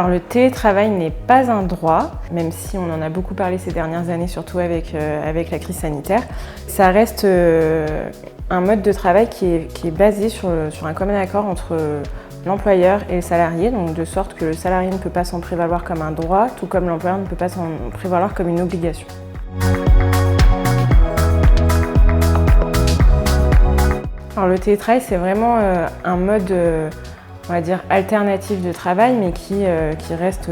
Alors le télétravail n'est pas un droit, même si on en a beaucoup parlé ces dernières années, surtout avec la crise sanitaire. Ça reste un mode de travail qui est basé sur un commun accord entre l'employeur et le salarié, donc de sorte que le salarié ne peut pas s'en prévaloir comme un droit, tout comme l'employeur ne peut pas s'en prévaloir comme une obligation. Alors le télétravail, c'est vraiment un mode, on va dire, alternatif de travail, mais qui reste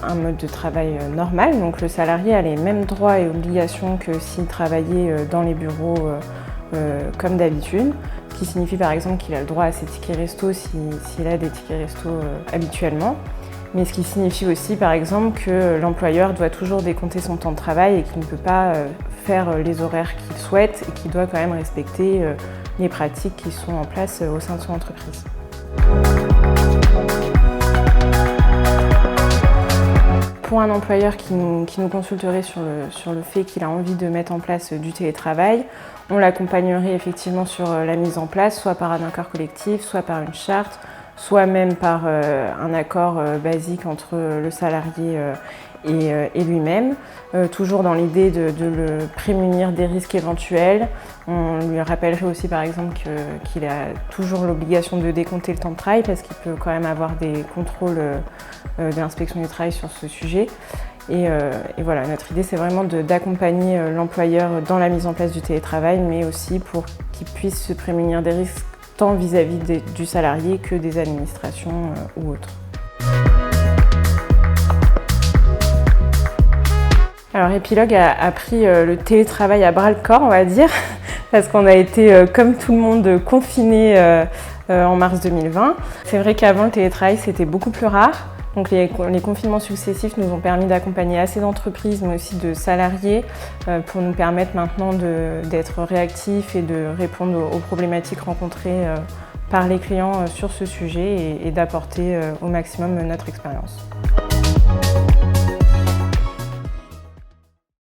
un mode de travail normal. Donc le salarié a les mêmes droits et obligations que s'il travaillait dans les bureaux comme d'habitude, ce qui signifie par exemple qu'il a le droit à ses tickets resto s'il a des tickets resto habituellement. Mais ce qui signifie aussi par exemple que l'employeur doit toujours décompter son temps de travail et qu'il ne peut pas faire les horaires qu'il souhaite et qu'il doit quand même respecter les pratiques qui sont en place au sein de son entreprise. Pour un employeur qui nous consulterait sur le fait qu'il a envie de mettre en place du télétravail, on l'accompagnerait effectivement sur la mise en place, soit par un accord collectif, soit par une charte, soit même par un accord basique entre le salarié et lui-même, toujours dans l'idée de le prémunir des risques éventuels. On lui rappellerait aussi par exemple qu'il a toujours l'obligation de décompter le temps de travail parce qu'il peut quand même avoir des contrôles de l'inspection du travail sur ce sujet. Et voilà, notre idée c'est vraiment d'accompagner l'employeur dans la mise en place du télétravail, mais aussi pour qu'il puisse se prémunir des risques tant vis-à-vis du salarié que des administrations ou autres. Alors Epilogue a pris le télétravail à bras-le-corps, on va dire, parce qu'on a été, comme tout le monde, confinés en mars 2020. C'est vrai qu'avant, le télétravail, c'était beaucoup plus rare. Donc les confinements successifs nous ont permis d'accompagner assez d'entreprises, mais aussi de salariés, pour nous permettre maintenant d'être réactifs et de répondre aux problématiques rencontrées par les clients sur ce sujet et d'apporter au maximum notre expérience.